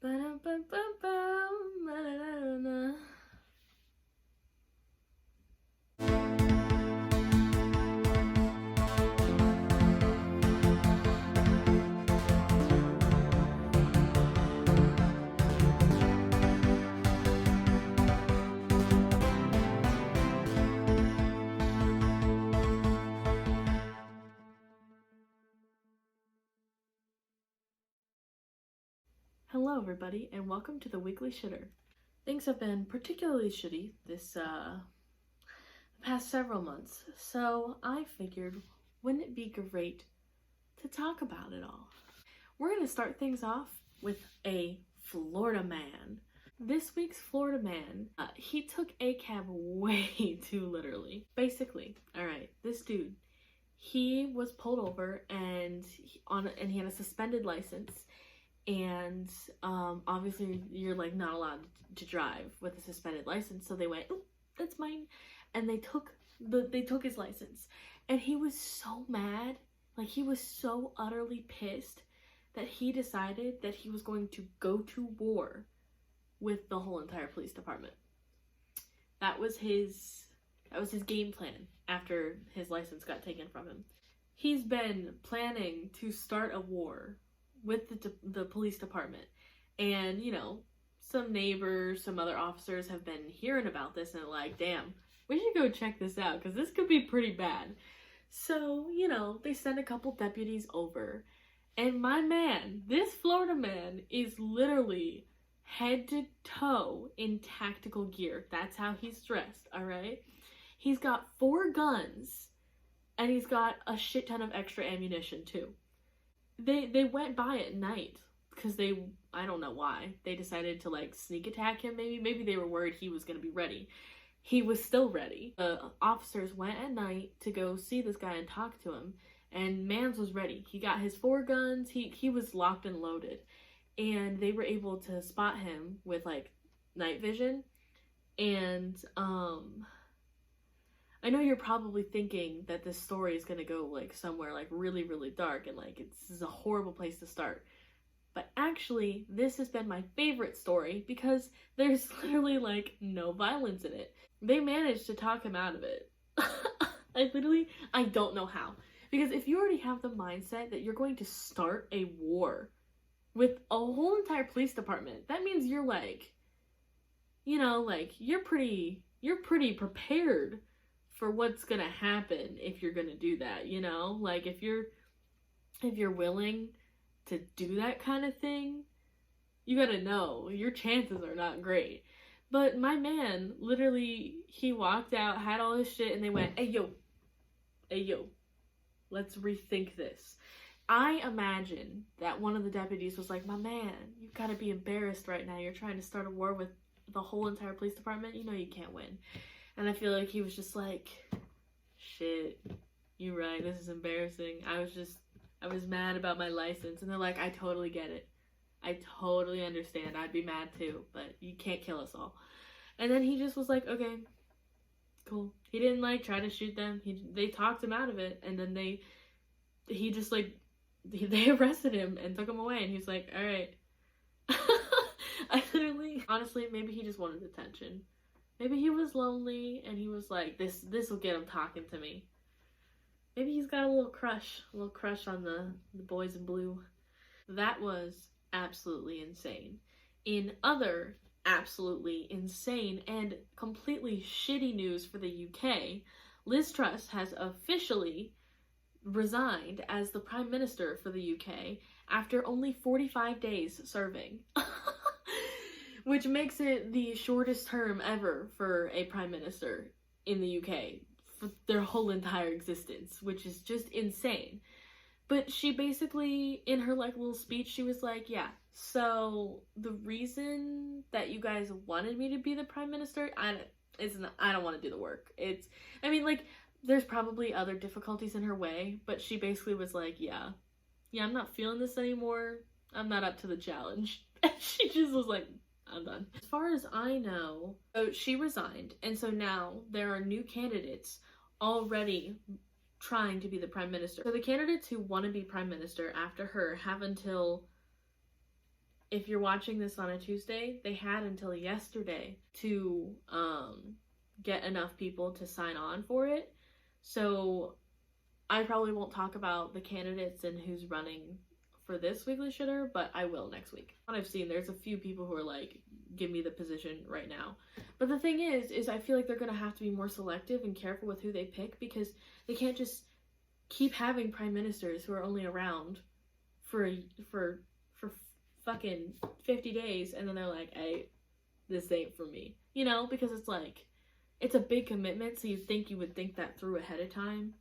Ba-dum-bum-bum-bum, Hello everybody and welcome to the Weekly Shitter. Things have been particularly shitty this past several months, so I figured wouldn't it be great to talk about it all. We're going to start things off with a Florida man. This week's Florida man, he took ACAB way too literally. Basically, alright, this dude, he was pulled over and he had a suspended license. And obviously you're like not allowed to drive with a suspended license, so they went, oh, that's mine, and they took his license. And he was so mad, like he was so utterly pissed that he decided that he was going to go to war with the whole entire police department. That was his game plan after his license got taken from him. He's been planning to start a war with the police department, and you know, some neighbors, some other officers have been hearing about this and like, damn, we should go check this out because this could be pretty bad. So you know, they send a couple deputies over, and my man, this Florida man, is literally head to toe in tactical gear. That's how he's dressed. All right, he's got 4 guns and he's got a shit ton of extra ammunition too. They went by at night because I don't know why, they decided to like sneak attack him. Maybe they were worried he was going to be ready. He was still ready. The officers went at night to go see this guy and talk to him, and Mans was ready. He got his 4 guns, he was locked and loaded, and they were able to spot him with like night vision. And I know you're probably thinking that this story is gonna go like somewhere like really, really dark and like this is a horrible place to start. But actually, this has been my favorite story because there's literally like no violence in it. They managed to talk him out of it. I don't know how. Because if you already have the mindset that you're going to start a war with a whole entire police department, that means you're like, you know, like you're pretty prepared for what's gonna happen if you're gonna do that, you know? Like if you're willing to do that kind of thing, you gotta know your chances are not great. But my man, literally, he walked out, had all his shit, and they went, hey yo, let's rethink this. I imagine that one of the deputies was like, my man, you've gotta be embarrassed right now. You're trying to start a war with the whole entire police department. You know you can't win. And I feel like he was just like, shit, you're right, this is embarrassing. I was mad about my license. And they're like, I totally get it. I totally understand. I'd be mad too, but you can't kill us all. And then he just was like, okay, cool. He didn't like try to shoot them. They talked him out of it. And then they arrested him and took him away. And he was like, all right. Honestly, maybe he just wanted attention. Maybe he was lonely and he was like, this will get him talking to me. Maybe he's got a little crush on the boys in blue. That was absolutely insane. In other absolutely insane and completely shitty news for the UK, Liz Truss has officially resigned as the Prime Minister for the UK after only 45 days serving. Which makes it the shortest term ever for a Prime Minister in the UK for their whole entire existence, which is just insane. But she basically, in her like little speech, she was like, yeah, so the reason that you guys wanted me to be the Prime Minister, I don't want to do the work. There's probably other difficulties in her way, but she basically was like, yeah, I'm not feeling this anymore. I'm not up to the challenge. And she just was like, I'm done. As far as I know, so she resigned, and so now there are new candidates already trying to be the Prime Minister. So the candidates who want to be Prime Minister after her have until if you're watching this on a Tuesday, they had until yesterday to get enough people to sign on for it. So I probably won't talk about the candidates and who's running for this weekly shitter, but I will next week. What I've seen, there's a few people who are like, give me the position right now. But the thing is I feel like they're gonna have to be more selective and careful with who they pick, because they can't just keep having prime ministers who are only around for fucking 50 days and then they're like, hey, this ain't for me. You know, because it's like, it's a big commitment, so you'd think you would think that through ahead of time.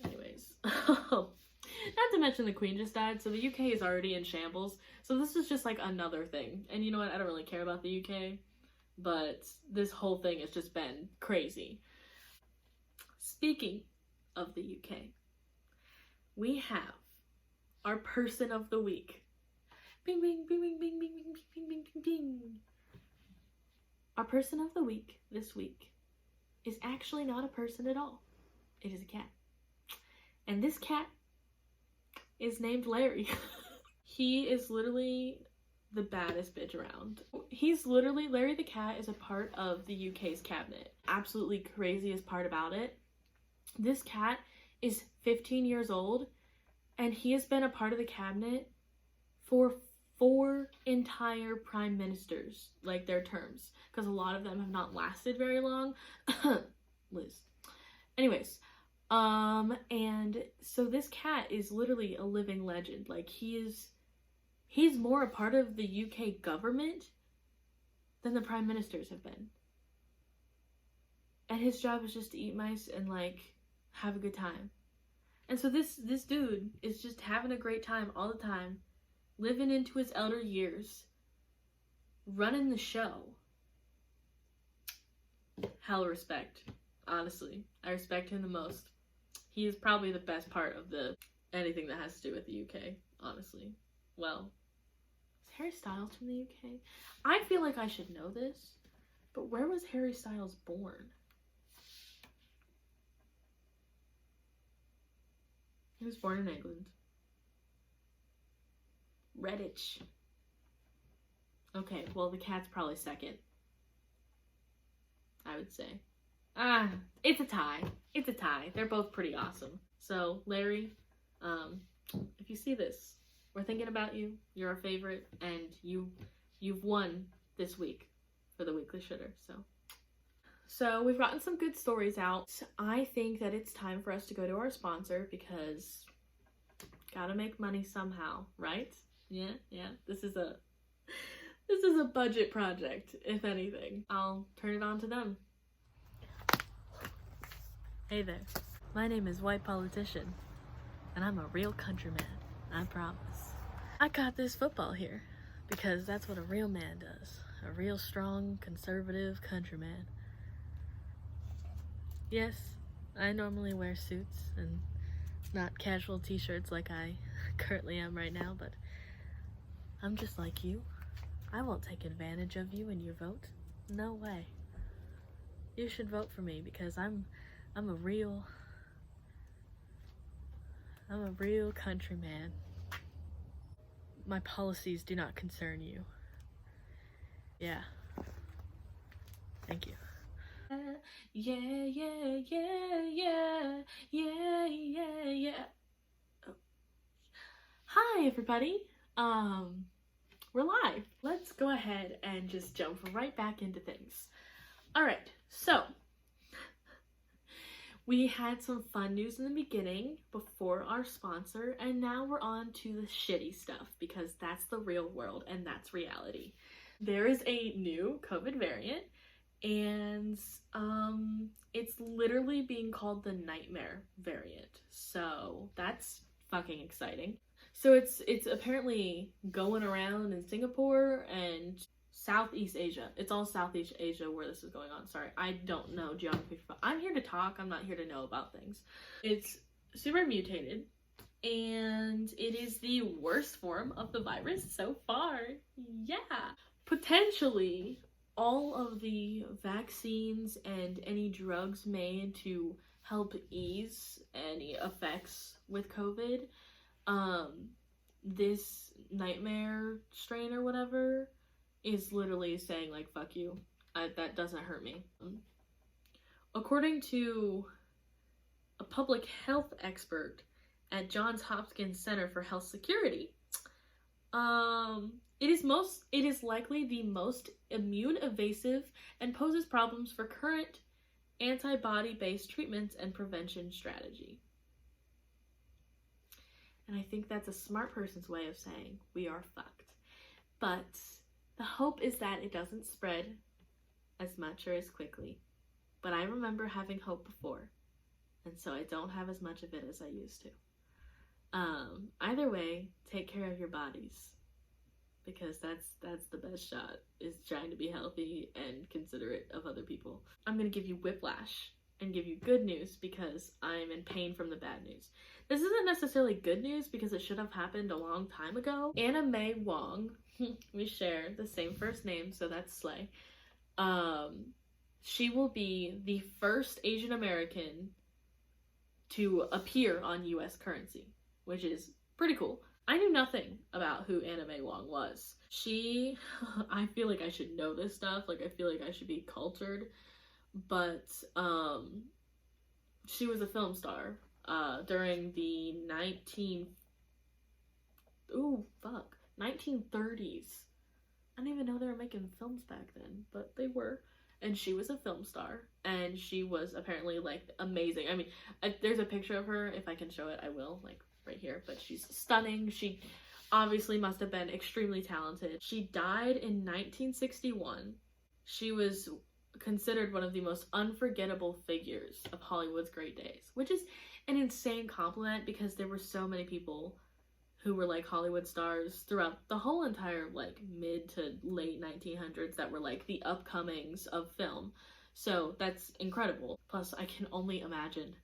Anyways. Not to mention the Queen just died, so the UK is already in shambles. So this is just like another thing. And you know what? I don't really care about the UK, but this whole thing has just been crazy. Speaking of the UK, we have our person of the week. Bing, bing, bing, bing, bing, bing, bing, bing, bing, bing, bing. Our person of the week this week is actually not a person at all. It is a cat. And this cat is named Larry. He is literally the baddest bitch around. He's literally, Larry the cat is a part of the UK's cabinet. Absolutely craziest part about it, this cat is 15 years old and he has been a part of the cabinet for 4 entire prime ministers, like their terms, because a lot of them have not lasted very long. Liz. Anyways, and so this cat is literally a living legend. Like, he's more a part of the UK government than the prime ministers have been. And his job is just to eat mice and, like, have a good time. And so this dude is just having a great time all the time, living into his elder years, running the show. Hell respect. Honestly, I respect him the most. He is probably the best part of anything that has to do with the UK, honestly. Well, is Harry Styles from the UK? I feel like I should know this, but where was Harry Styles born? He was born in England. Redditch. Okay, well, the cat's probably second, I would say. It's a tie. It's a tie. They're both pretty awesome. So, Larry, if you see this, we're thinking about you. You're our favorite, and you've won this week for the Weekly Shitter. So we've gotten some good stories out. I think that it's time for us to go to our sponsor, because gotta make money somehow, right? Yeah. This is a budget project, if anything. I'll turn it on to them. Hey there, my name is White Politician, and I'm a real countryman, I promise. I got this football here, because that's what a real man does. A real strong, conservative countryman. Yes, I normally wear suits and not casual t-shirts like I currently am right now, but I'm just like you. I won't take advantage of you in your vote. No way. You should vote for me, because I'm a real countryman. My policies do not concern you. Yeah. Thank you. Yeah. Oh. Hi, everybody. We're live. Let's go ahead and just jump right back into things. All right, so we had some fun news in the beginning before our sponsor, and now we're on to the shitty stuff, because that's the real world and that's reality. There is a new COVID variant, and it's literally being called the nightmare variant. So that's fucking exciting. So it's apparently going around in Singapore and Southeast Asia. It's all Southeast Asia where this is going on. Sorry, I don't know geography. I'm here to talk. I'm not here to know about things. It's super mutated, and it is the worst form of the virus so far. Yeah. Potentially, all of the vaccines and any drugs made to help ease any effects with COVID, this nightmare strain or whatever is literally saying, like, fuck you. That doesn't hurt me. According to a public health expert at Johns Hopkins Center for Health Security, it is likely the most immune evasive and poses problems for current antibody-based treatments and prevention strategy. And I think that's a smart person's way of saying we are fucked. But the hope is that it doesn't spread as much or as quickly. But I remember having hope before, and so I don't have as much of it as I used to. Either way, take care of your bodies, because that's the best shot, is trying to be healthy and considerate of other people. I'm gonna give you whiplash and give you good news because I'm in pain from the bad news. This isn't necessarily good news because it should have happened a long time ago. Anna May Wong, we share the same first name, so that's slay. She will be the first Asian American to appear on US currency, which is pretty cool. I knew nothing about who Anna May Wong was. I feel like I should know this stuff, like I feel like I should be cultured, but she was a film star during the 1930s. I didn't even know they were making films back then, but they were. And she was a film star, and she was apparently, like, amazing. I mean, there's a picture of her. If I can show it, I will, like, right here. But she's stunning. She obviously must have been extremely talented. She died in 1961. She was considered one of the most unforgettable figures of Hollywood's great days, which is an insane compliment because there were so many people who were like Hollywood stars throughout the whole entire like mid to late 1900s that were like the upcomings of film. So that's incredible. Plus, I can only imagine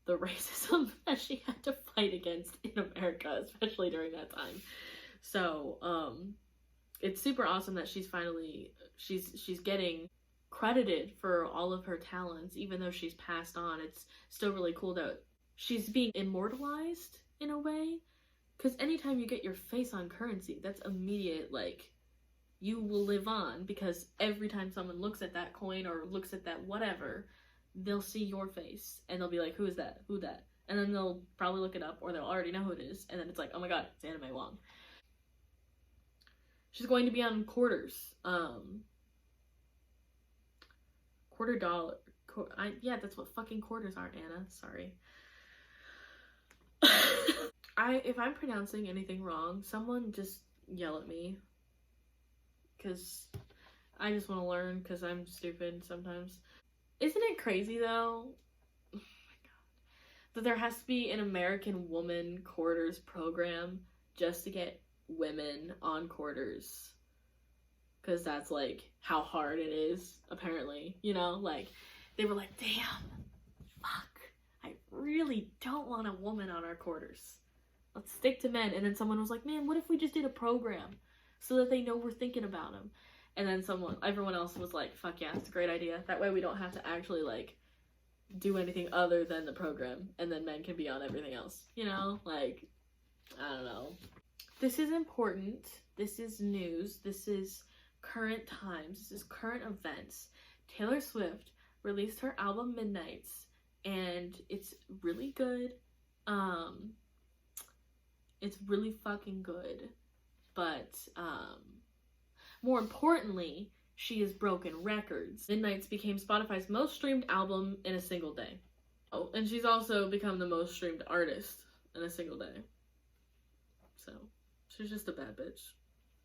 the racism that she had to fight against in America, especially during that time. So it's super awesome that she's getting credited for all of her talents, even though she's passed on. It's still really cool that she's being immortalized in a way. Because anytime you get your face on currency, that's immediate, like, you will live on, because every time someone looks at that coin or looks at that whatever, they'll see your face, and they'll be like, who is that? Who that? And then they'll probably look it up, or they'll already know who it is, and then it's like, oh my god, it's Anna May Wong. She's going to be on quarters. Quarter dollar. Yeah, that's what fucking quarters are, Anna. Sorry. If I'm pronouncing anything wrong, someone just yell at me, because I just want to learn, because I'm stupid sometimes. Isn't it crazy, though, oh my god, that there has to be an American woman quarters program just to get women on quarters? Because that's, like, how hard it is, apparently, you know? Like, they were like, damn, fuck, I really don't want a woman on our quarters. Let's stick to men. And then someone was like, man, what if we just did a program so that they know we're thinking about them? And then everyone else was like, fuck yeah, it's a great idea. That way we don't have to actually, like, do anything other than the program, and then men can be on everything else, you know? Like, I don't know. This is important. This is news. This is current times. This is current events. Taylor Swift released her album Midnights, and it's really good. It's really fucking good, but more importantly, she has broken records. Midnights became Spotify's most streamed album in a single day. Oh, and she's also become the most streamed artist in a single day. So, she's just a bad bitch.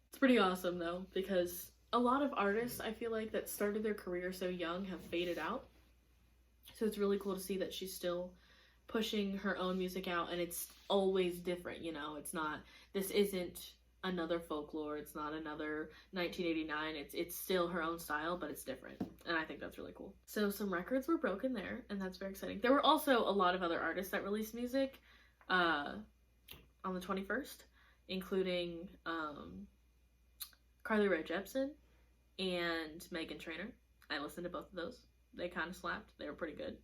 It's pretty awesome, though, because a lot of artists, I feel like, that started their career so young have faded out. So it's really cool to see that she's still pushing her own music out, and it's always different, you know? This isn't another Folklore, it's not another 1989, it's still her own style, but it's different, and I think that's really cool. So some records were broken there, and that's very exciting. There were also a lot of other artists that released music on the 21st, including Carly Rae Jepsen and Meghan Trainor. I listened to both of those. They kind of slapped. They were pretty good.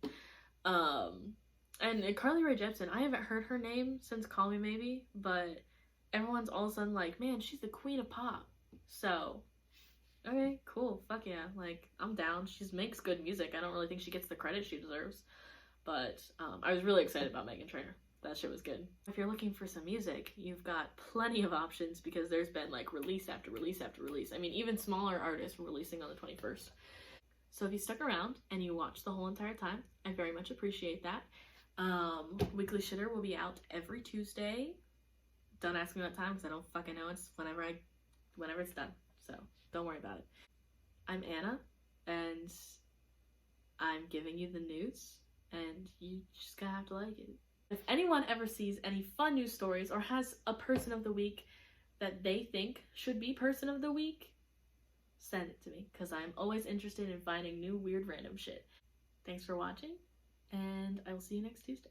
And Carly Rae Jepsen, I haven't heard her name since Call Me Maybe, but everyone's all of a sudden like, man, she's the queen of pop. So, okay, cool, fuck yeah, like, I'm down. She makes good music. I don't really think she gets the credit she deserves. But I was really excited about Meghan Trainor. That shit was good. If you're looking for some music, you've got plenty of options because there's been like release after release after release. I mean, even smaller artists were releasing on the 21st. So if you stuck around and you watched the whole entire time, I very much appreciate that. Weekly Shitter will be out every Tuesday. Don't ask me what time because I don't fucking know. It's whenever it's done. So don't worry about it. I'm Anna, and I'm giving you the news, and you just gotta have to like it. If anyone ever sees any fun news stories or has a person of the week that they think should be person of the week, send it to me because I'm always interested in finding new weird random shit. Thanks for watching, and I will see you next Tuesday.